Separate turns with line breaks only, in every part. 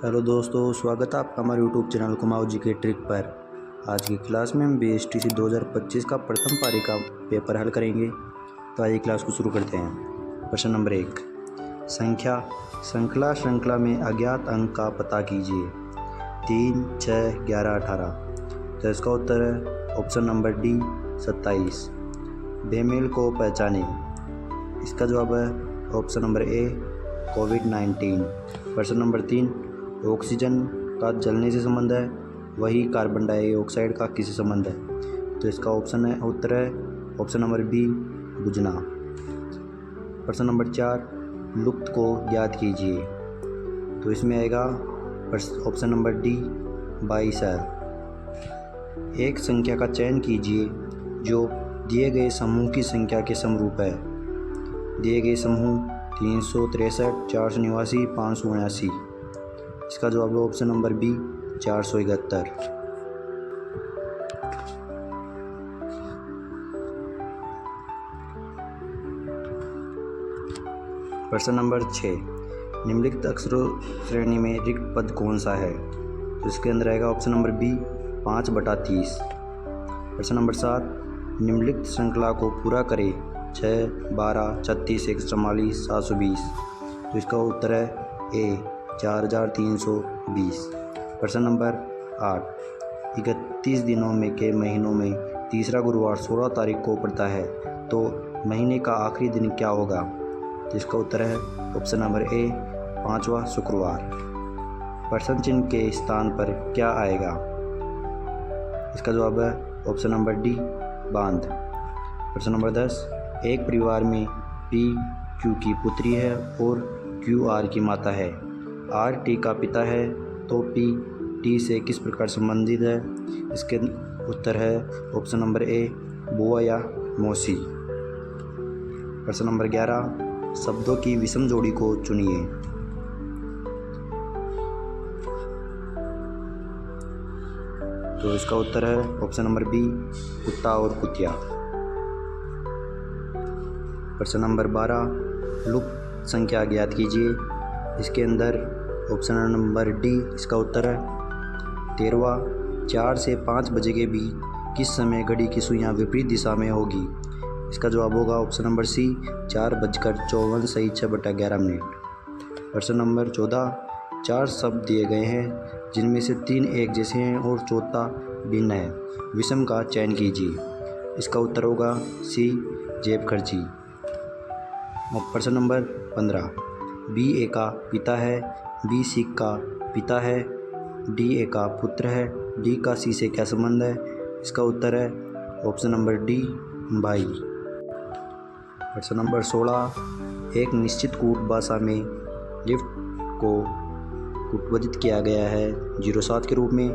Hello दोस्तों, स्वागत है आपका हमारे यूट्यूब चैनल कुमाऊँ जी के ट्रिक पर। आज की क्लास में हम BSTC 2025 का प्रथम पारी का पेपर हल करेंगे। तो आइए क्लास को शुरू करते हैं। प्रश्न नंबर 1, संख्या श्रृंखला में अज्ञात अंक का पता कीजिए। 3, 6, 11, 18। तो इसका उत्तर है ऑप्शन नंबर डी 27। बेमेल को पहचाने। इसका जवाब है ऑप्शन नंबर ए कोविड-19। प्रश्न नंबर 3, ऑक्सीजन का जलने से संबंध है, वही कार्बन डाइऑक्साइड का किससे संबंध है। तो इसका उत्तर है ऑप्शन नंबर बी बुझना। प्रश्न नंबर 4, लुप्त को ज्ञात कीजिए। तो इसमें आएगा ऑप्शन नंबर डी 22 है। एक संख्या का चयन कीजिए जो दिए गए समूह की संख्या के समरूप है। दिए गए समूह 363, 489, 579। इसका जवाब है ऑप्शन नंबर बी 471। प्रश्न नंबर 6, निम्नलिखित अक्षरों श्रेणी में रिक्त पद कौन सा है। तो इसके अंदर आएगा ऑप्शन नंबर बी 5/30। प्रश्न नंबर 7, निम्नलिखित श्रृंखला को पूरा करें। 6, 12, 36, 144, 720। तो इसका उत्तर है ए 4320। प्रश्न नंबर 8, 31 दिनों में के महीनों में तीसरा गुरुवार 16 तारीख को पड़ता है, तो महीने का आखिरी दिन क्या होगा। तो इसका उत्तर है ऑप्शन नंबर ए 5वां शुक्रवार। प्रश्न चिन्ह के स्थान पर क्या आएगा। इसका जवाब है ऑप्शन नंबर डी बांध। प्रश्न नंबर 10, एक परिवार में पी क्यू की पुत्री है और क्यू आर की माता है। आर टी का पिता है, तो पी टी से किस प्रकार संबंधित है। इसके उत्तर है ऑप्शन नंबर ए बुआ या मौसी। प्रश्न नंबर 11, शब्दों की विषम जोड़ी को चुनिए। तो इसका उत्तर है ऑप्शन नंबर बी कुत्ता और कुतिया। प्रश्न नंबर 12, लुप्त संख्या ज्ञात कीजिए। इसके अंदर ऑप्शन नंबर डी इसका उत्तर है 13वां। 4 से 5 बजे के बीच किस समय घड़ी की सुइयां विपरीत दिशा में होगी। इसका जवाब होगा ऑप्शन नंबर सी 4:54 सही 6/11। प्रश्न नंबर 14, 4 शब्द दिए गए हैं जिनमें से 3 एक जैसे हैं और चौथा भिन्न है। विषम का चयन कीजिए। इसका उत्तर होगा सी जेब खर्ची। प्रश्न नंबर 15, बी ए का पिता है, बी सी का पिता है, डी ए का पुत्र है, डी का सी से क्या संबंध है। इसका उत्तर है ऑप्शन नंबर डी भाई। प्रश्न नंबर 16, एक निश्चित कूट भाषा में लिफ्ट को कूटबद्ध किया गया है 07 के रूप में,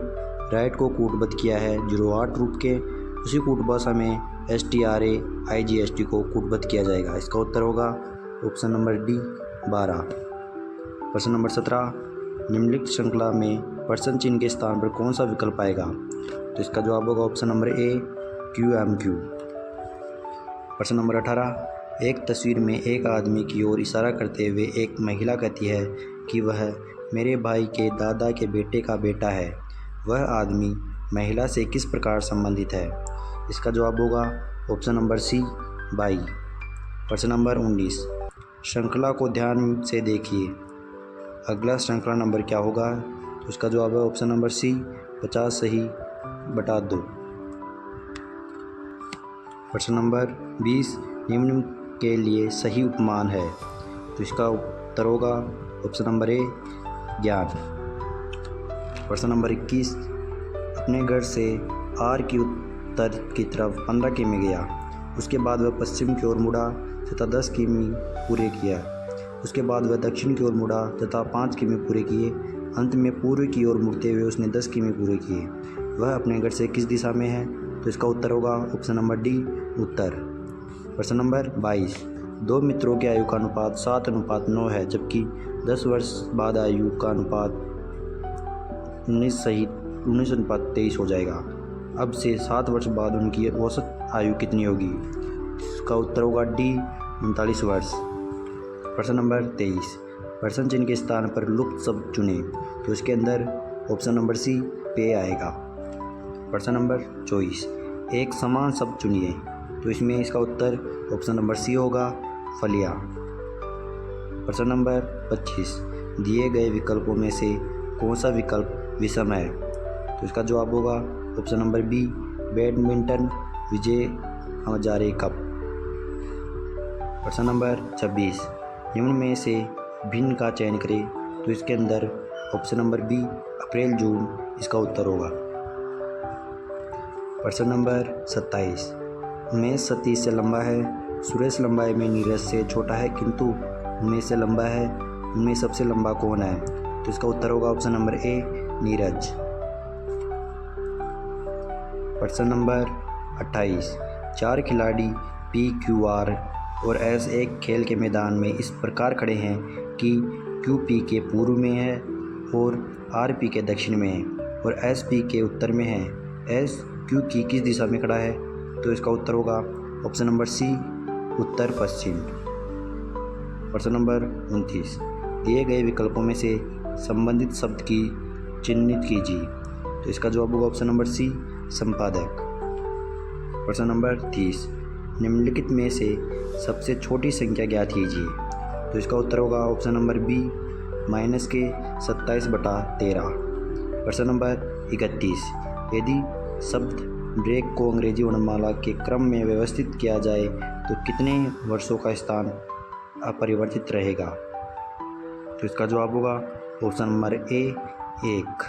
राइट को कूटबद्ध किया है 08 रूप के। उसी कूट भाषा में STRA IGST को कूटबद्ध किया जाएगा। इसका उत्तर होगा ऑप्शन नंबर डी 12। प्रश्न नंबर 17, निम्नलिखित श्रृंखला में प्रश्न चिन्ह के स्थान पर कौन सा विकल्प आएगा। तो इसका जवाब होगा ऑप्शन नंबर ए QMQ। प्रश्न नंबर 18, एक तस्वीर में एक आदमी की ओर इशारा करते हुए एक महिला कहती है कि वह मेरे भाई के दादा के बेटे का बेटा है। वह आदमी महिला से किस प्रकार संबंधित है। इसका जवाब होगा ऑप्शन नंबर सी भाई। प्रश्न नंबर 19, श्रृंखला को ध्यान से देखिए। अगला श्रृंखला नंबर क्या होगा। तो इसका जवाब है ऑप्शन नंबर सी 50 सही बटा 2। प्रश्न नंबर 20, निम्न के लिए सही उपमान है। तो इसका उत्तर होगा ऑप्शन नंबर ए ज्ञान। प्रश्न नंबर 21, अपने घर से आर की उत्तर की तरफ 15 किमी गया। उसके बाद वह पश्चिम की ओर मुड़ा तथा 10 किमी पूरे किया। उसके बाद वह दक्षिण की ओर मुड़ा तथा 5 किमी पूरे किए। अंत में पूर्व की ओर मुड़ते हुए उसने 10 किमी पूरे किए। वह अपने घर से किस दिशा में है। तो इसका उत्तर होगा ऑप्शन नंबर डी उत्तर। प्रश्न नंबर 22, दो मित्रों के आयु का अनुपात 7:9 है, जबकि 10 वर्ष बाद आयु का अनुपात 19:23 हो जाएगा। अब से 7 वर्ष बाद उनकी औसत आयु कितनी होगी। इसका उत्तर होगा डी 39 वर्ष। प्रश्न नंबर 23, प्रश्न चिन्ह के स्थान पर लुप्त शब्द चुने, तो इसके अंदर ऑप्शन नंबर सी पे आएगा। प्रश्न नंबर 24, एक समान शब्द चुनिए, तो इसमें इसका उत्तर ऑप्शन नंबर सी होगा, फलियाँ। प्रश्न नंबर 25, दिए गए विकल्पों में से कौन सा विकल्प विषम है, तो इसका जवाब होगा option number B, badminton Vijay Hazare cup. प्रश्न नंबर 26, निम्न में से भिन्न का चयन करें, तो इसके अंदर ऑप्शन नंबर बी, अप्रैल जून इसका उत्तर होगा। प्रश्न नंबर 27, उमेश सतीश से लंबा है, सुरेश लंबाई में नीरज से छोटा है किंतु उमेश से लंबा है, उनमें सबसे लंबा कौन है, तो इसका उत्तर होगा ऑप्शन नंबर ए, नीरज। प्रश्न नंबर 28, 4 खिलाड़ी पी, क्यू, आर और एस एक खेल के मैदान में इस प्रकार खड़े हैं कि क्यू पी के पूर्व में है और आर पी के दक्षिण में है और एस पी के उत्तर में है। एस क्यू की किस दिशा में खड़ा है, तो इसका उत्तर होगा ऑप्शन नंबर सी, उत्तर पश्चिम। प्रश्न नंबर 29, दिए गए विकल्पों में से संबंधित शब्द की चिन्हित कीजिए, तो इसका जवाब होगा ऑप्शन नंबर सी, संपादक। प्रश्न नंबर 30, निम्नलिखित में से सबसे छोटी संख्या ज्ञात कीजिए, तो इसका उत्तर होगा ऑप्शन नंबर बी, -27/13। प्रश्न नंबर 31, यदि शब्द ब्रेक को अंग्रेजी वर्णमाला के क्रम में व्यवस्थित किया जाए तो कितने वर्षों का स्थान अपरिवर्तित रहेगा, तो इसका जवाब होगा ऑप्शन नंबर ए, 1।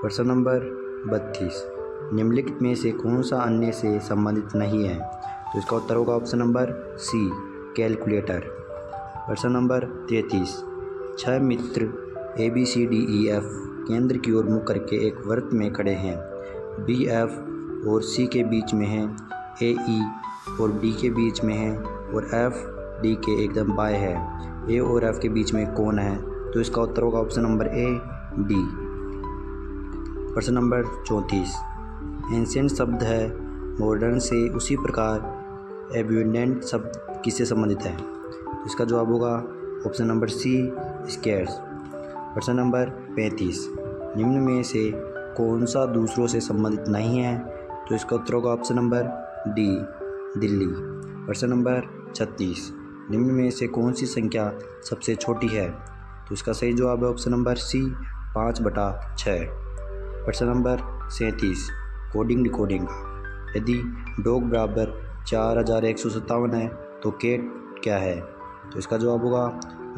प्रश्न नंबर 32, निम्नलिखित में से कौन सा अन्य से संबंधित नहीं है, तो इसका उत्तर होगा ऑप्शन नंबर सी, कैलकुलेटर। प्रश्न नंबर 33, 6 मित्र ABCDEF केंद्र की ओर मुख करके एक वृत्त में खड़े हैं, B F और C के बीच में है, A E और D के बीच में है और F D के एकदम बाएं है। A और F के बीच में कौन है, तो इसका उत्तर होगा ऑप्शन नंबर ए, D। प्रश्न नंबर 34, एंशिएंट शब्द है मॉडर्न से उसी प्रकार एब्यूंडेंट शब्द किससे संबंधित है, तो इसका जवाब होगा ऑप्शन नंबर सी, स्केर्स। प्रश्न नंबर 35, निम्न में से कौन सा दूसरों से संबंधित नहीं है, तो इसका उत्तर होगा ऑप्शन नंबर डी, दिल्ली। प्रश्न नंबर 36, निम्न में से कौन सी संख्या सबसे छोटी है, तो इसका सही जवाब है ऑप्शन नंबर सी, 5/6। प्रश्न नंबर 37, कोडिंग डिकोडिंग, यदि डॉग बराबर 4157 है तो कैट क्या है, तो इसका जवाब होगा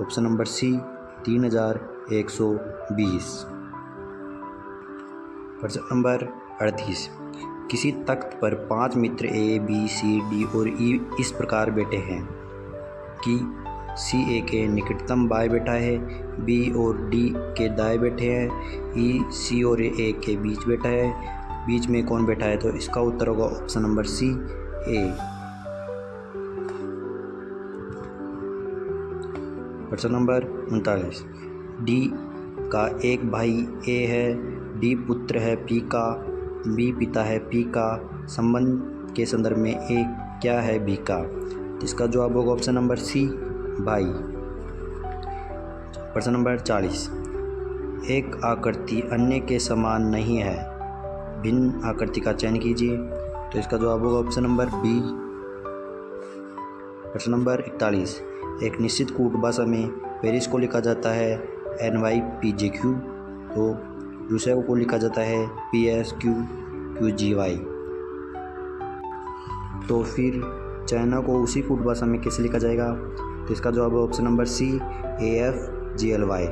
ऑप्शन नंबर सी, 3120। प्रश्न नंबर 38, किसी तख्त पर 5 मित्र A, B, C, D और E इस प्रकार बैठे हैं कि C A के निकटतम बाएं बैठा है, B और D के दाएं बैठे हैं, E C और A के बीच बैठा है, बीच में कौन बैठा है, तो इसका उत्तर होगा ऑप्शन नंबर सी, A। प्रश्न नंबर 39, D का एक भाई A है, D पुत्र है P का, B पिता है P का, संबंध के संदर्भ में A क्या है B का, इसका जवाब होगा ऑप्शन नंबर सी, भाई। प्रश्न नंबर 40, एक आकृति अन्य के समान नहीं है, भिन्न आकृति का चयन कीजिए, तो इसका जवाब होगा ऑप्शन नंबर बी। प्रश्न नंबर 41, एक निश्चित कूट भाषा में पेरिस को लिखा जाता है NYPGQ, तो दूसरे को लिखा जाता है PSQQGY। तो फिर चाइना को उसी कूट भाषा में कैसे लिखा जाएगा, तो इसका जवाब है ऑप्शन नंबर सी, AFGLY।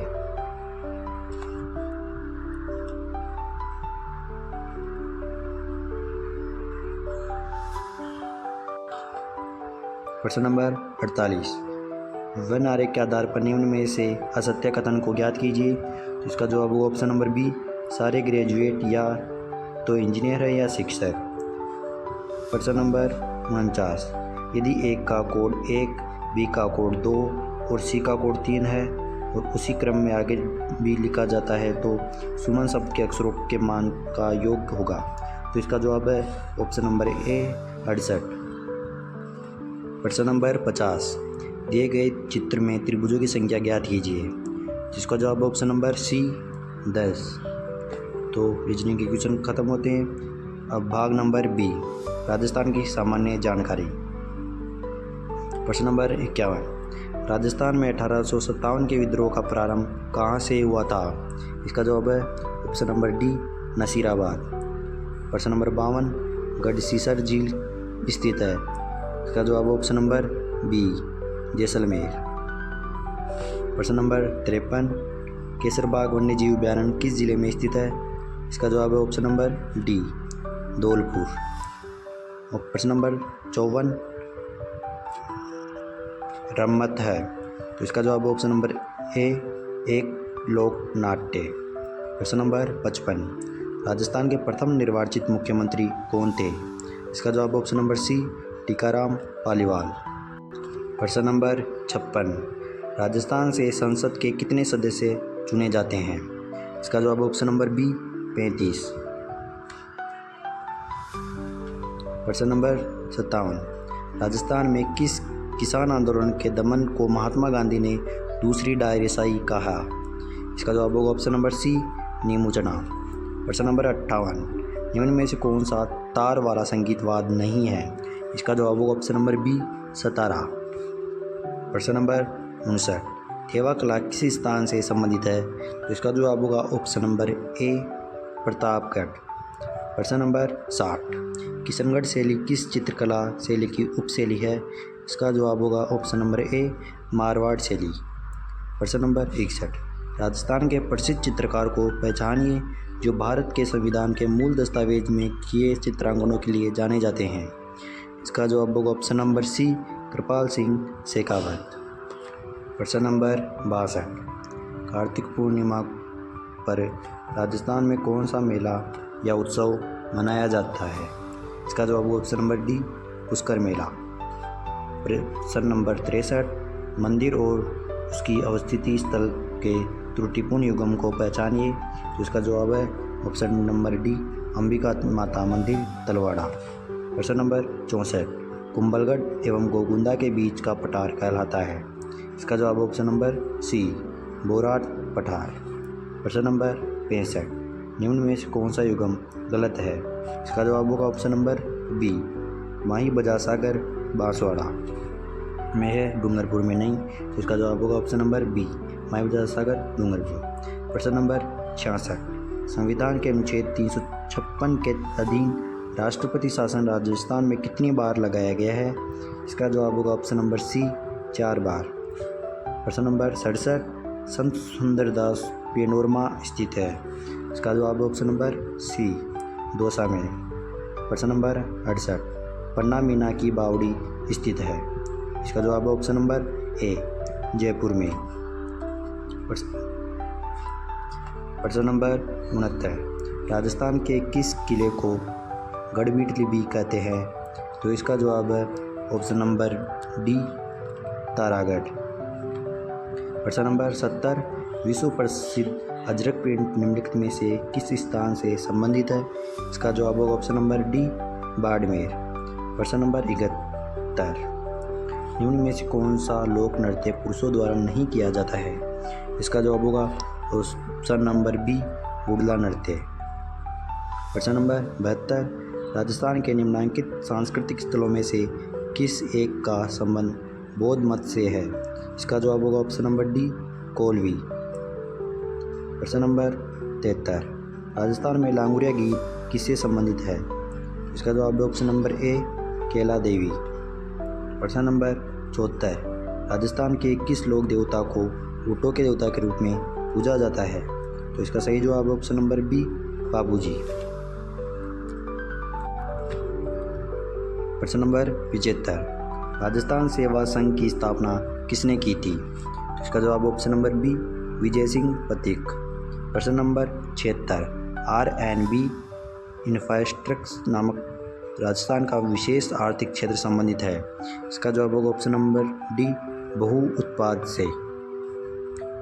प्रश्न नंबर 48, वन आरेख के आधार पर निम्न में से असत्य कथन को ज्ञात कीजिए, तो इसका जवाब होगा ऑप्शन नंबर बी, सारे ग्रेजुएट या तो इंजीनियर है या शिक्षक। प्रश्न नंबर 49, यदि A का कोड 1, B का कोड 2 और C का कोड 3 है और उसी क्रम में आगे भी लिखा जाता है तो सुमन शब्द के अक्षरों के मान का योग होगा, तो इसका जवाब है ऑप्शन नंबर ए, 68। प्रश्न नंबर 50, दिए गए चित्र में त्रिभुजों की संख्या ज्ञात कीजिए, जिसका जवाब ऑप्शन नंबर सी 10। तो रीजनिंग के क्वेश्चन खत्म होते हैं। अब भाग नंबर बी, राजस्थान की सामान्य जानकारी। प्रश्न नंबर 51, राजस्थान में 1857 के विद्रोह का प्रारंभ कहाँ से हुआ था? इसका जवाब है ऑप्शन नंबर डी नसीराबाद। प्रश्न नंबर 52, गढ़सीसर झील स्थित है? इसका जवाब ऑप्शन नंबर बी जैसलमेर। प्रश्न नंबर 53, केसरबाग वन्यजीव अभयारण्य किस जिले में स्थित है? इसका जवाब है ऑप्शन नंबर डी धौलपुर। और प्रश्न नंबर 54, रम्मत है? तो इसका जवाब ऑप्शन नंबर ए एक लोक नाट्य। प्रश्न नंबर 55, राजस्थान के प्रथम निर्वाचित मुख्यमंत्री कौन थे? इसका जवाब option number C Tikaram Paliwal. प्रश्न नंबर 56, राजस्थान से संसद के कितने सदस्य चुने जाते हैं? इसका जवाब ऑप्शन नंबर बी 35। प्रश्न नंबर 57, राजस्थान में किस किसान आंदोलन के दमन को महात्मा गांधी ने दूसरी डायरेसाई कहा? इसका जवाब होगा ऑप्शन नंबर सी नीमू चना। प्रश्न नंबर 58, निम्न में से कौन सा तार वाला संगीत वाद्य नहीं है? इसका जवाब होगा ऑप्शन नंबर बी सतारा। प्रश्न नंबर 59, थेवा कला किस स्थान से संबंधित है? तो इसका जवाब होगा ऑप्शन नंबर ए प्रतापगढ़। प्रश्न नंबर 60, किशनगढ़ शैली किस चित्रकला शैली की उपशैली है? इसका जवाब होगा ऑप्शन नंबर ए मारवाड़ शैली। प्रश्न नंबर 61, राजस्थान के प्रसिद्ध चित्रकार को पहचानिए जो भारत के संविधान के मूल दस्तावेज में किए चित्रांकनों के लिए जाने जाते हैं। इसका जवाब होगा ऑप्शन नंबर सी कृपाल सिंह शेखावत। प्रश्न नंबर 62, कार्तिक पूर्णिमा पर राजस्थान में कौन सा मेला या उत्सव मनाया जाता है? इसका जवाब होगा ऑप्शन नंबर डी पुष्कर मेला। प्रश्न नंबर 63, मंदिर और उसकी अवस्थिति स्थल के त्रुटिपूर्ण युग्म को पहचानिए। तो इसका जवाब है ऑप्शन नंबर डी अंबिका माता मंदिर तलवाड़ा। प्रश्न नंबर 64, कुंभलगढ़ एवं गोगुंदा के बीच का पठार कहलाता है? इसका जवाब ऑप्शन नंबर सी बोराट पठार। प्रश्न नंबर 65, निम्न में से कौन सा युग्म गलत है? इसका जवाब होगा ऑप्शन नंबर बी माही बजा सागर बांसवाड़ा में है, डूंगरपुर में नहीं। तो इसका जवाब होगा ऑप्शन नंबर बी माही बजा सागर डूंगरपुर। प्रश्न नंबर 66, संविधान के अनुच्छेद 356 के अधीन राष्ट्रपति शासन राजस्थान में कितनी बार लगाया गया है? इसका जवाब होगा ऑप्शन नंबर सी 4 बार। प्रश्न नंबर 67, संत सुंदरदास पेनोरमा स्थित है? इसका जवाब ऑप्शन नंबर सी दौसा में। प्रश्न नंबर 68, पन्ना मीना की बावड़ी स्थित है? इसका जवाब ऑप्शन नंबर ए जयपुर में। प्रश्न नंबर 69, राजस्थान के किस किले को गढ़बीटली भी कहते हैं? तो इसका जवाब है ऑप्शन नंबर डी तारागढ़। प्रश्न नंबर 70, विश्व प्रसिद्ध अजरक पेंट निम्नलिखित में से किस स्थान से संबंधित है? इसका जवाब होगा ऑप्शन नंबर डी बाड़मेर। प्रश्न नंबर 71, निम्न में से कौन सा लोक नृत्य पुरुषों द्वारा नहीं किया जाता है? इसका जवाब होगा ऑप्शन नंबर बी उड़ला नृत्य। प्रश्न नंबर 72, राजस्थान के निम्नलिखित सांस्कृतिक स्थलों में से किस एक का संबंध बौद्ध मत से है? इसका जवाब होगा ऑप्शन नंबर डी कोलवी। प्रश्न नंबर 73, राजस्थान में लांगुरिया गीत किससे संबंधित है? इसका जवाब है ऑप्शन नंबर ए केला देवी। प्रश्न नंबर 74, राजस्थान के किस लोक देवता को ऊँटों के देवता के रूप में पूजा जाता है? तो इसका सही जवाब है ऑप्शन नंबर बी बाबूजी। प्रश्न नंबर 75, राजस्थान सेवा संघ की स्थापना किसने की थी? तो इसका जवाब option number B Vijay Singh Pathik. प्रश्न नंबर 76, R&B इंफ्रास्ट्रक्चर नामक राजस्थान का विशेष आर्थिक क्षेत्र संबंधित है? इसका जवाब होगा ऑप्शन नंबर डी बहु उत्पाद से।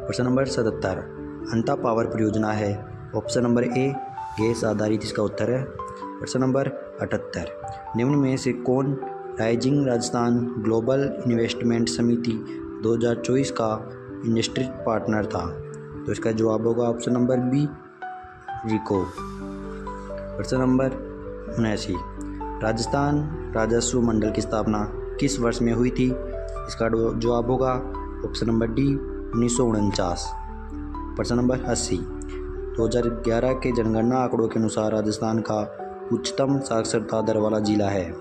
प्रश्न नंबर 77, अंता पावर परियोजना है? ऑप्शन नंबर ए गैस आधारित इसका उत्तर है। प्रश्न नंबर 78, निम्न में से कौन राइजिंग राजस्थान ग्लोबल इन्वेस्टमेंट समिति 2024 का इंडस्ट्री पार्टनर था। तो इसका जवाब होगा ऑप्शन नंबर बी, रिको। प्रश्न नंबर 79, राजस्थान राजस्व मंडल की स्थापना किस वर्ष में हुई थी? इसका जवाब होगा ऑप्शन नंबर डी, 1949। प्रश्न नंबर 80, 2011 के जनगणना आंकड़ों के अनुसार राजस्थान का उच्चतम साक्षरता दर वाला जिला है।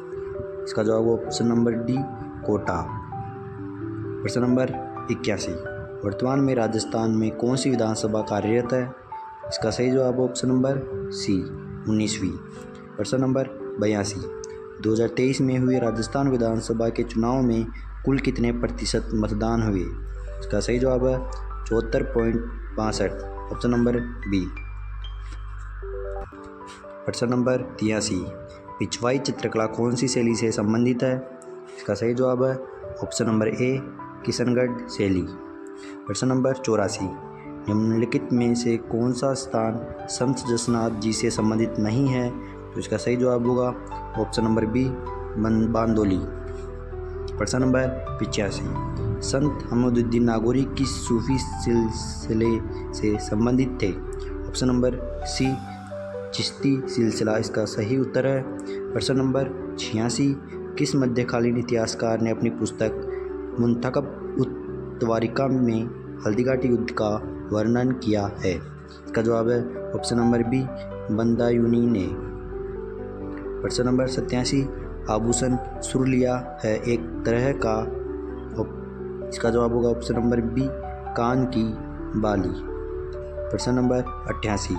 इसका जवाब ऑप्शन नंबर डी, कोटा। प्रश्न नंबर 81, वर्तमान में राजस्थान में कौन सी विधानसभा कार्यरत है? इसका सही जवाब ऑप्शन नंबर सी, 19वीं। प्रश्न नंबर 82, 2023 में हुए राजस्थान विधानसभा के चुनाव में कुल कितने प्रतिशत मतदान हुए? इसका सही जवाब है 74.62, ऑप्शन नंबर बी। प्रश्न नंबर 83, पिछवाई चित्रकला कौन सी शैली से संबंधित है? इसका सही जवाब है ऑप्शन नंबर ए, किशनगढ़ शैली। प्रश्न नंबर 84, निम्नलिखित में से कौन सा स्थान संत जसनाथ जी से संबंधित नहीं है? तो इसका सही जवाब होगा ऑप्शन नंबर बी, बांदोली। प्रश्न नंबर 85, संत हमदुद्दीन नागौरी किस सूफी सिलसिले से संबंधित थे? ऑप्शन नंबर सी, चिश्ती सिलसिला इसका सही उत्तर है। प्रश्न नंबर 86, किस मध्यकालीन इतिहासकार ने अपनी पुस्तक मुंतखब उत्तवारिका में हल्दीघाटी युद्ध का वर्णन किया है? इसका जवाब है ऑप्शन नंबर बी, बंदायूनी ने। प्रश्न नंबर 87, आभूषण सुरलिया है एक तरह का? इसका जवाब होगा ऑप्शन नंबर बी, कान की बाली। प्रश्न नंबर 88,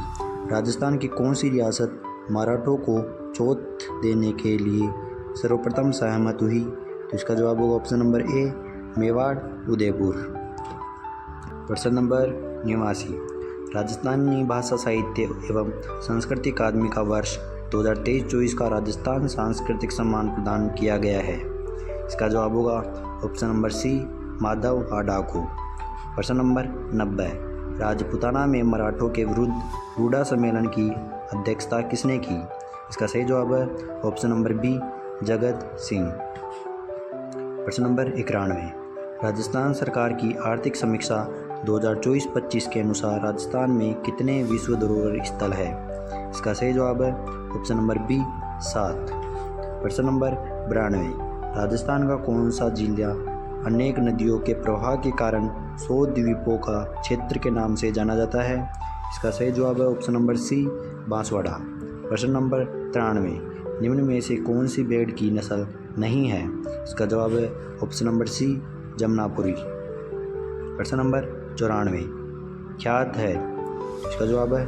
राजस्थान की कौन सी रियासत मराठों को चोट देने के लिए सर्वप्रथम सहमत हुई? तो इसका जवाब होगा option number A, Mewar Udaipur. प्रश्न नंबर 89, राजस्थानी भाषा साहित्य एवं संस्कृति अकादमी का वर्ष 2023-24 का राजस्थान सांस्कृतिक सम्मान प्रदान किया गया है। इसका जवाब होगा ऑप्शन नंबर सी, माधव डाकू। प्रश्न नंबर 90, राजपूताना में मराठों के विरुद्ध रूडा सम्मेलन की अध्यक्षता किसने की? इसका सही जवाब है option number B, Jagat Singh. प्रश्न नंबर 91, राजस्थान सरकार की आर्थिक समीक्षा 2024-25 के अनुसार राजस्थान में कितने विश्व धरोहर स्थल है? इसका सही जवाब है ऑप्शन नंबर बी, 7। प्रश्न नंबर 92, राजस्थान का कौन सा जिला अनेक नदियों के प्रवाह के कारण 100 द्वीपों का क्षेत्र के नाम से जाना जाता है? इसका सही जवाब है ऑप्शन नंबर सी, बांसवाड़ा। प्रश्न नंबर 93, निम्न में से कौन सी भेड़ की नस्ल नहीं है? इसका जवाब है ऑप्शन नंबर सी, जमनापुरी। प्रश्न नंबर 94, ख्यात है? इसका जवाब है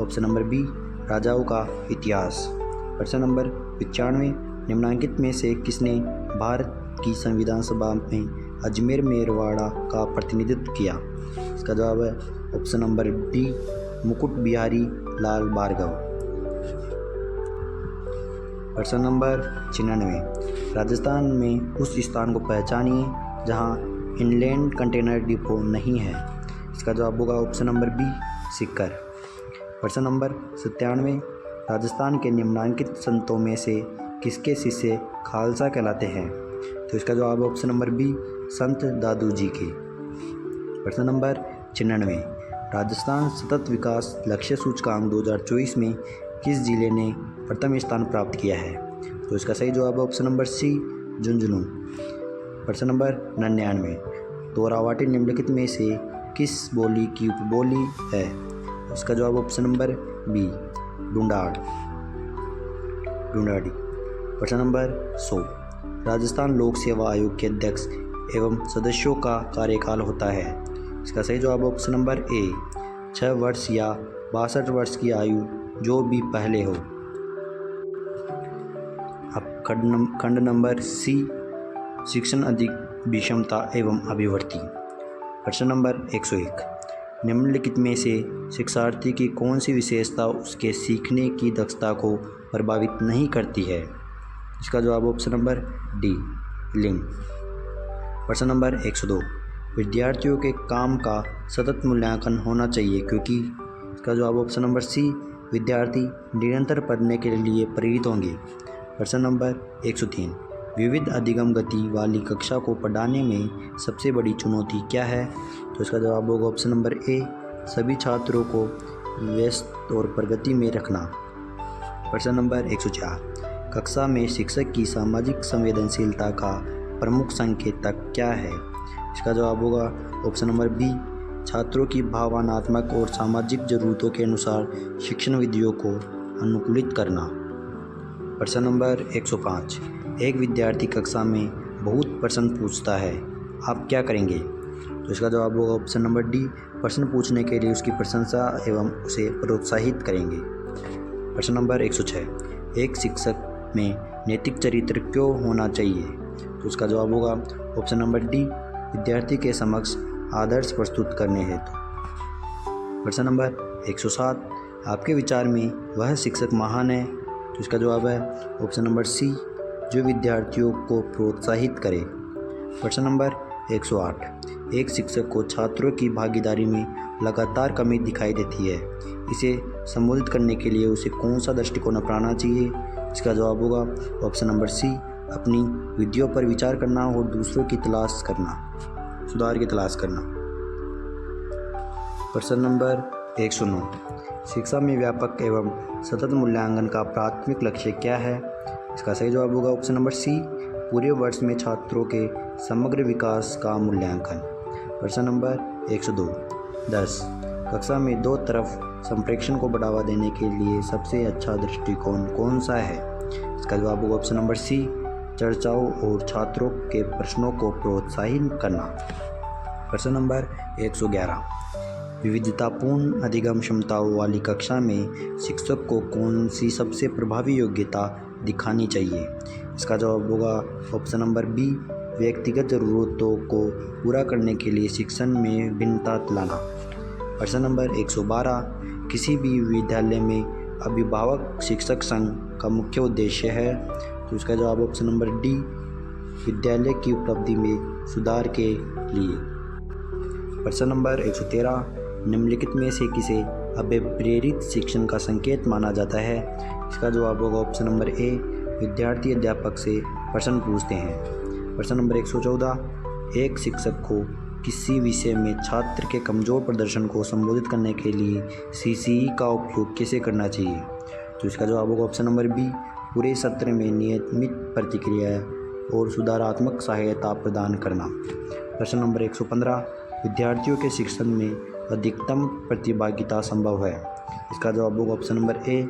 ऑप्शन नंबर बी, राजाओं का इतिहास। प्रश्न नंबर 95, निम्नलिखित में से किसने भारत की संविधान सभा में अजमेर मेरवाड़ा का प्रतिनिधित्व किया? इसका जवाब है option number D, Mukut Bihari लाल भार्गव। प्रश्न नंबर 96, राजस्थान में उस स्थान को पहचानिए जहां इनलैंड कंटेनर डिपो नहीं है। इसका जवाब होगा ऑप्शन नंबर बी, सीकर। प्रश्न नंबर 97, राजस्थान के निम्नलिखित संतों में से किसके शिष्य खालसा कहलाते हैं? तो इसका जवाब ऑप्शन नंबर बी, संत दादू जी के। प्रश्न नंबर 99, राजस्थान सतत विकास लक्ष्य सूचकांक 2024 में किस जिले ने प्रथम स्थान प्राप्त किया है? तो इसका सही जवाब है ऑप्शन नंबर सी, झुंझुनू। प्रश्न नंबर 99, तोरावाटी निम्नलिखित में से किस बोली की उपबोली है? इसका जवाब ऑप्शन नंबर बी, ढूंढाड़ी। प्रश्न नंबर 100, राजस्थान लोक सेवा आयोग के अध्यक्ष एवं सदस्यों का कार्यकाल होता है। इसका सही जवाब ऑप्शन नंबर ए, 6 वर्ष या 62 वर्ष की आयु जो भी पहले हो। अब खंड नंबर सी, शिक्षण अधिक विषमता एवं अभिवृद्धि। प्रश्न नंबर 101, निम्नलिखित में से शिक्षार्थी की कौन सी विशेषता उसके सीखने की दक्षता को प्रभावित नहीं करती है? इसका जवाब ऑप्शन नंबर डी, लिंग। प्रश्न नंबर 102, विद्यार्थियों के काम का सतत मूल्यांकन होना चाहिए क्योंकि? इसका जवाब ऑप्शन नंबर सी, विद्यार्थी निरंतर पढ़ने के लिए प्रेरित होंगे। प्रश्न नंबर 103, विविध अधिगम गति वाली कक्षा को पढ़ाने में सबसे बड़ी चुनौती क्या है? तो इसका जवाब होगा ऑप्शन नंबर ए, सभी छात्रों को व्यस्त और प्रगति में रखना। प्रश्न नंबर 104, कक्षा में शिक्षक की सामाजिक संवेदनशीलता का प्रमुख संकेतक क्या है? इसका जवाब होगा ऑप्शन नंबर बी, छात्रों की भावनात्मक और सामाजिक ज़रूरतों के अनुसार शिक्षण विधियों को अनुकूलित करना। प्रश्न नंबर 105, एक विद्यार्थी कक्षा में बहुत प्रश्न पूछता है, आप क्या करेंगे? तो इसका जवाब होगा ऑप्शन नंबर डी, प्रश्न पूछने के लिए उसकी प्रशंसा एवं उसे प्रोत्साहित करेंगे। प्रश्न नंबर 106, एक शिक्षक में नैतिक चरित्र क्यों होना चाहिए? तो इसका जवाब होगा ऑप्शन नंबर डी, विद्यार्थी के समक्ष आदर्श प्रस्तुत करने हेतु। प्रश्न नंबर 107, आपके विचार में वह शिक्षक महान है? तो इसका जवाब है ऑप्शन नंबर सी, जो विद्यार्थियों को प्रोत्साहित करे। प्रश्न नंबर 108, एक शिक्षक को छात्रों की भागीदारी में लगातार कमी दिखाई देती है, इसे संबोधित करने के लिए उसे कौन सा दृष्टिकोण अपनाना चाहिए? इसका जवाब होगा ऑप्शन नंबर सी, अपनी विधियों पर विचार करना और दूसरों की तलाश करना, सुधार की तलाश करना। प्रश्न नंबर 109, शिक्षा में व्यापक एवं सतत मूल्यांकन का प्राथमिक लक्ष्य क्या है? इसका सही जवाब होगा ऑप्शन नंबर सी, पूरे वर्ष में छात्रों के समग्र विकास का मूल्यांकन। प्रश्न नंबर 102, 10, कक्षा में दो तरफ संप्रेषण को बढ़ावा देने के लिए सबसे अच्छा दृष्टिकोण कौन सा है? इसका जवाब होगा ऑप्शन नंबर सी, चर्चाओं और छात्रों के प्रश्नों को प्रोत्साहित करना। प्रश्न नंबर 111, विविधतापूर्ण अधिगम क्षमताओं वाली कक्षा में शिक्षक को कौन सी सबसे प्रभावी योग्यता दिखानी चाहिए? इसका जवाब होगा ऑप्शन नंबर बी, व्यक्तिगत ज़रूरतों को पूरा करने के लिए शिक्षण में भिन्नता लाना। प्रश्न नंबर 112, किसी भी विद्यालय में अभिभावक शिक्षक संघ का मुख्य उद्देश्य है? तो इसका जवाब ऑप्शन नंबर डी, विद्यालय की उपलब्धि में सुधार के लिए। प्रश्न नंबर 113, निम्नलिखित में से किसे अभिप्रेरित शिक्षण का संकेत माना जाता है? इसका जवाब होगा ऑप्शन नंबर ए, विद्यार्थी अध्यापक से प्रश्न पूछते हैं। प्रश्न नंबर 114, एक शिक्षक को किसी विषय में छात्र के कमज़ोर प्रदर्शन को संबोधित करने के लिए सीसीई का उपयोग कैसे करना चाहिए? तो इसका जवाब होगा ऑप्शन नंबर बी, पूरे सत्र में नियमित प्रतिक्रिया और सुधारात्मक सहायता प्रदान करना। प्रश्न नंबर 115, विद्यार्थियों के शिक्षण में अधिकतम प्रतिभागिता संभव है? इसका जवाब होगा ऑप्शन नंबर ए,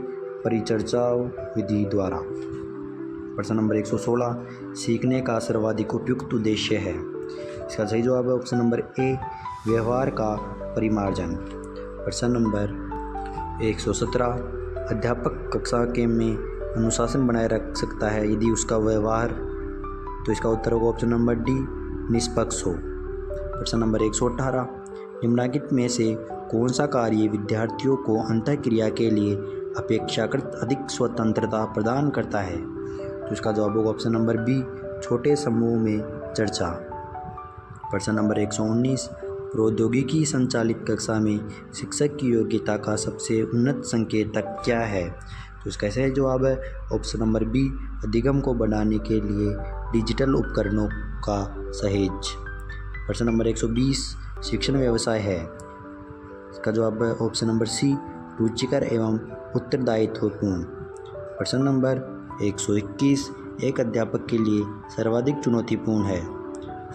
परिचर्चा विधि द्वारा। प्रश्न नंबर 116, सीखने का सर्वाधिक उपयुक्त उद्देश्य है? इसका सही जवाब है ऑप्शन नंबर ए, व्यवहार का परिमार्जन। प्रश्न नंबर 117, अध्यापक कक्षा के में अनुशासन बनाए रख सकता है यदि उसका व्यवहार? तो इसका उत्तर होगा ऑप्शन नंबर डी, निष्पक्ष हो। प्रश्न नंबर 118, निम्नलिखित में से कौन सा कार्य विद्यार्थियों को अंतःक्रिया के लिए अपेक्षाकृत अधिक स्वतंत्रता प्रदान करता है? तो इसका जवाब होगा ऑप्शन नंबर बी, छोटे समूह में चर्चा। प्रश्न नंबर 119, प्रौद्योगिकी संचालित कक्षा में शिक्षक की योग्यता का सबसे उन्नत संकेतक क्या है? तो इसका सही जवाब है ऑप्शन नंबर बी, अधिगम को बढ़ाने के लिए डिजिटल उपकरणों का सहेज। प्रश्न नंबर 120, शिक्षण व्यवसाय है? इसका जवाब है ऑप्शन नंबर सी, रुचिकर एवं उत्तरदायित्वपूर्ण। प्रश्न नंबर 121, एक अध्यापक के लिए सर्वाधिक चुनौतीपूर्ण है?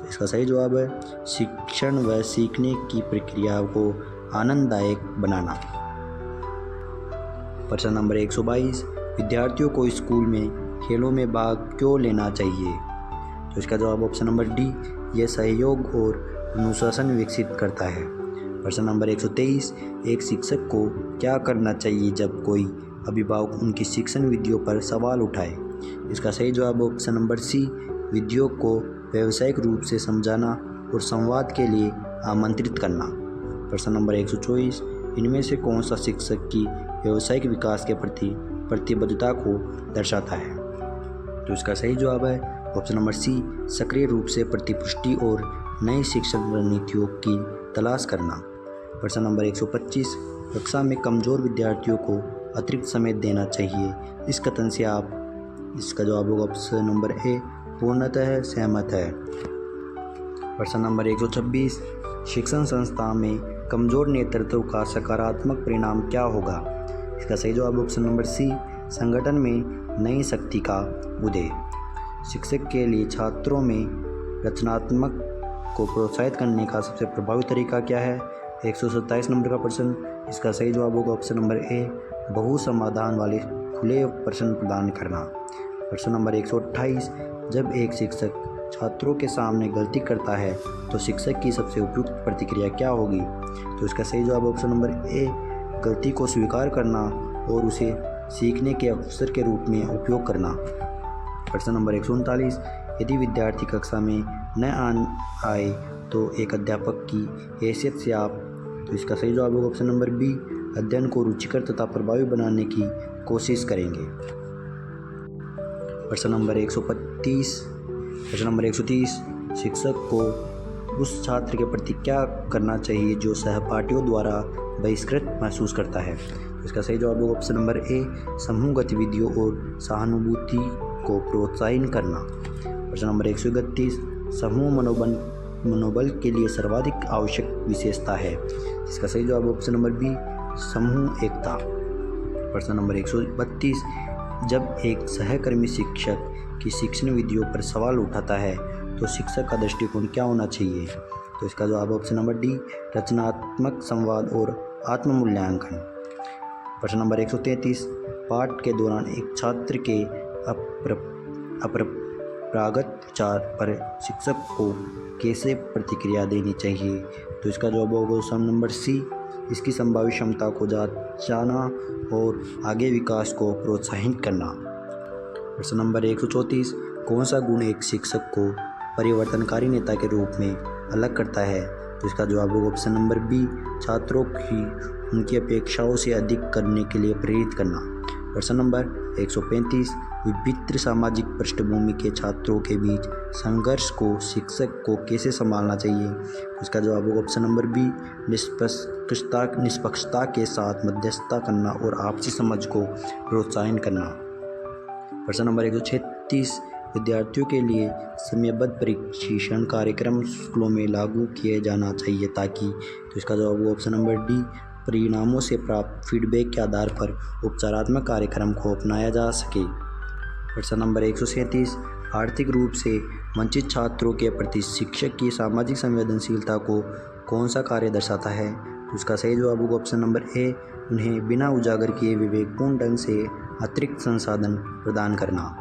इसका सही जवाब है शिक्षण व सीखने की प्रक्रिया को आनंददायक बनाना। प्रश्न नंबर 122, विद्यार्थियों को स्कूल में खेलों में भाग क्यों लेना चाहिए? तो इसका जवाब ऑप्शन नंबर डी, यह सहयोग और अनुशासन विकसित करता है। प्रश्न नंबर 123, एक शिक्षक को क्या करना चाहिए जब कोई अभिभावक उनकी शिक्षण विधियों पर सवाल उठाए? इसका सही जवाब ऑप्शन नंबर सी, विधियों को व्यावसायिक रूप से समझाना और संवाद के लिए आमंत्रित करना। प्रश्न नंबर 124, इनमें से कौन सा शिक्षक की व्यावसायिक विकास के प्रति प्रतिबद्धता को दर्शाता है? तो इसका सही जवाब है ऑप्शन नंबर सी, सक्रिय रूप से प्रतिपुष्टि और नई शिक्षण रणनीतियों की तलाश करना। प्रश्न नंबर 125, कक्षा में कमज़ोर विद्यार्थियों को अतिरिक्त समय देना चाहिए, इस कथन से आप? इसका जवाब होगा ऑप्शन नंबर ए, पूर्णतः सहमत है। प्रश्न नंबर 126, शिक्षण संस्था में कमजोर नेतृत्व का सकारात्मक परिणाम क्या होगा? इसका सही जवाब ऑप्शन नंबर सी, संगठन में नई शक्ति का उदय। शिक्षक के लिए छात्रों में रचनात्मक को प्रोत्साहित करने का सबसे प्रभावी तरीका क्या है? 127 नंबर का प्रश्न। इसका सही जवाब होगा ऑप्शन नंबर ए, बहु समाधान वाले खुले प्रश्न प्रदान करना। प्रश्न नंबर 128, जब एक शिक्षक छात्रों के सामने गलती करता है तो शिक्षक की सबसे उपयुक्त प्रतिक्रिया क्या होगी? तो इसका सही जवाब ऑप्शन नंबर ए, गलती को स्वीकार करना और उसे सीखने के अवसर के रूप में उपयोग करना। प्रश्न नंबर 139, यदि विद्यार्थी कक्षा में न आए तो एक अध्यापक की हैसियत से आप, तो इसका सही जवाब होगा ऑप्शन नंबर बी, अध्ययन को रुचिकर तथा प्रभावी बनाने की कोशिश करेंगे। प्रश्न नंबर 130, शिक्षक को उस छात्र के प्रति क्या करना चाहिए जो सहपाठियों द्वारा बहिष्कृत महसूस करता है? इसका सही जवाब होगा ऑप्शन नंबर ए, समूह गतिविधियों और सहानुभूति को प्रोत्साहित करना। प्रश्न नंबर 131, समूह मनोबल के लिए सर्वाधिक आवश्यक विशेषता है? इसका सही जवाब ऑप्शन नंबर बी, समूह एकता। प्रश्न नंबर 132, जब एक सहकर्मी शिक्षक की शिक्षण विधियों पर सवाल उठाता है तो शिक्षक का दृष्टिकोण क्या होना चाहिए? तो इसका जवाब ऑप्शन नंबर डी, रचनात्मक संवाद और आत्म-मूल्यांकन। प्रश्न नंबर 133, पाठ के दौरान एक छात्र के अपरंपरागत विचार पर शिक्षक को कैसे प्रतिक्रिया देनी चाहिए? तो इसका जवाब होगा ऑप्शन नंबर सी, इसकी संभावित क्षमता को जांचना और आगे विकास को प्रोत्साहित करना। प्रश्न नंबर 134, कौन सा गुण एक शिक्षक को परिवर्तनकारी नेता के रूप में अलग करता है? तो इसका जवाब होगा ऑप्शन नंबर बी, छात्रों की उनकी अपेक्षाओं से अधिक करने के लिए प्रेरित करना। प्रश्न नंबर 135, विभिन्न सामाजिक पृष्ठभूमि के छात्रों के बीच संघर्ष को शिक्षक को कैसे संभालना चाहिए? इसका जवाब होगा ऑप्शन नंबर बी, निष्पक्षता के साथ मध्यस्थता करना और आपसी समझ को प्रोत्साहित करना। प्रश्न नंबर 136, विद्यार्थियों के लिए समयबद्ध प्रशिक्षण कार्यक्रम स्कूलों में लागू किए जाना चाहिए ताकि, तो इसका जवाब होगा ऑप्शन नंबर डी, परिणामों से प्राप्त फीडबैक के आधार पर उपचारात्मक कार्यक्रम को अपनाया जा सके। प्रश्न नंबर 137, आर्थिक रूप से वंचित छात्रों के प्रति शिक्षक की सामाजिक संवेदनशीलता को कौन सा कार्य दर्शाता है? तो इसका सही जवाब होगा ऑप्शन नंबर ए, उन्हें बिना उजागर किए विवेकपूर्ण ढंग से अतिरिक्त संसाधन प्रदान करना।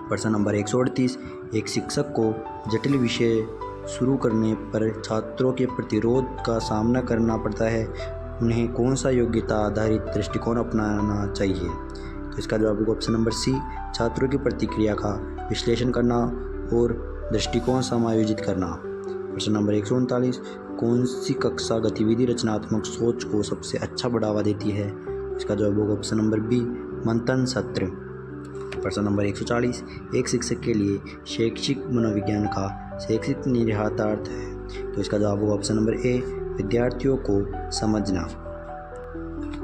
प्रश्न नंबर 138, एक शिक्षक को जटिल विषय शुरू करने पर छात्रों के प्रतिरोध का सामना करना पड़ता है, उन्हें कौन सा योग्यता आधारित दृष्टिकोण अपनाना चाहिए? तो इसका जवाब होगा ऑप्शन नंबर सी, छात्रों की प्रतिक्रिया का विश्लेषण करना और दृष्टिकोण समायोजित करना। प्रश्न नंबर 139, कौन सी कक्षा गतिविधि रचनात्मक सोच को सबसे अच्छा बढ़ावा देती है? इसका जवाब होगा ऑप्शन नंबर बी, मंथन सत्र। प्रश्न नंबर 140, एक शिक्षक के लिए शैक्षिक मनोविज्ञान का शैक्षिक निहितार्थ है? तो इसका जवाब होगा ऑप्शन नंबर ए, विद्यार्थियों को समझना।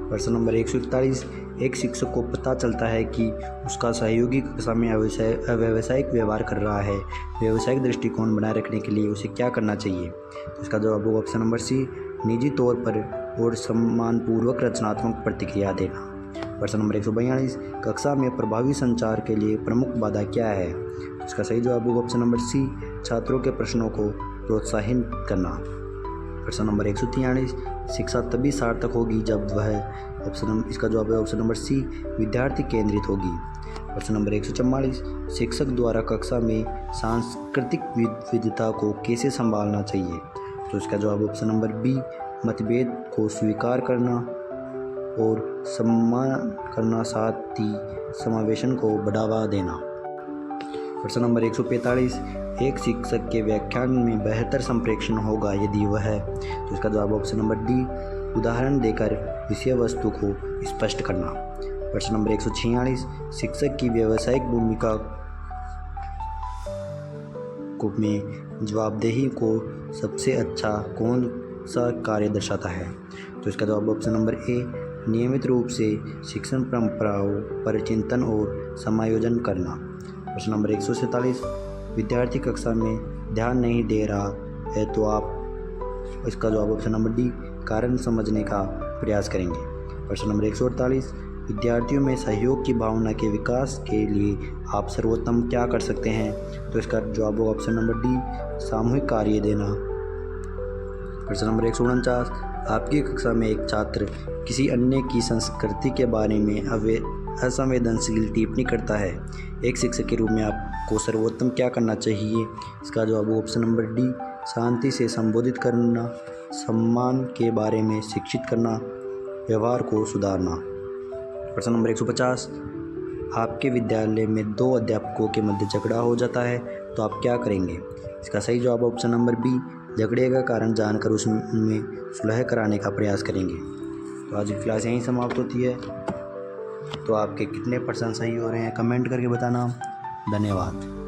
प्रश्न नंबर 141, एक शिक्षक को पता चलता है कि उसका सहयोगी कक्षा में अव्यावसायिक व्यवहार कर रहा है, व्यावसायिक दृष्टिकोण बनाए रखने के लिए उसे क्या करना चाहिए? तो इसका जवाब होगा ऑप्शन नंबर सी, निजी तौर पर और सम्मानपूर्वक रचनात्मक प्रतिक्रिया देना। प्रश्न नंबर 142, कक्षा में प्रभावी संचार के लिए प्रमुख बाधा क्या है? इसका सही जवाब होगा ऑप्शन नंबर सी, छात्रों के प्रश्नों को प्रोत्साहित करना। प्रश्न नंबर 143, शिक्षा तभी सार्थक होगी जब वह, इसका जवाब है ऑप्शन नंबर सी, विद्यार्थी केंद्रित होगी। प्रश्न नंबर 144, शिक्षक द्वारा कक्षा में सांस्कृतिक विविधता को कैसे संभालना चाहिए? तो इसका जवाब ऑप्शन नंबर बी, मतभेद को स्वीकार करना और सम्मान करना, साथ ही समावेशन को बढ़ावा देना। प्रश्न नंबर 145, एक शिक्षक के व्याख्यान में बेहतर संप्रेषण होगा यदि वह, तो इसका जवाब ऑप्शन नंबर डी, उदाहरण देकर विषय वस्तु को स्पष्ट करना। प्रश्न नंबर 146, शिक्षक की व्यावसायिक भूमिका में जवाबदेही को सबसे अच्छा कौन सा कार्य दर्शाता है? तो इसका जवाब ऑप्शन नंबर ए, नियमित रूप से शिक्षण परंपराओं पर चिंतन और समायोजन करना। प्रश्न नंबर 147, विद्यार्थी कक्षा में ध्यान नहीं दे रहा है तो आप इसका जवाब ऑप्शन नंबर डी कारण समझने का प्रयास करेंगे। प्रश्न नंबर 148, विद्यार्थियों में सहयोग की भावना के विकास के लिए आप सर्वोत्तम क्या कर सकते हैं? तो इसका जवाब होगा ऑप्शन नंबर डी सामूहिक कार्य देना। प्रश्न नंबर 149, आपकी कक्षा में एक छात्र किसी अन्य की संस्कृति के बारे में असंवेदनशील टिप्पणी करता है। एक शिक्षक के रूप में आपको सर्वोत्तम क्या करना चाहिए? इसका जवाब ऑप्शन नंबर डी शांति से संबोधित करना, सम्मान के बारे में शिक्षित करना, व्यवहार को सुधारना। प्रश्न नंबर 150, आपके विद्यालय में 2 अध्यापकों के मध्य झगड़ा हो जाता है तो आप क्या करेंगे? इसका सही जवाब ऑप्शन नंबर बी झगड़े का कारण जानकर उसमें सुलह कराने का प्रयास करेंगे। तो आज की क्लास यहीं समाप्त होती है। तो आपके कितने % सही हो रहे हैं कमेंट करके बताना। धन्यवाद।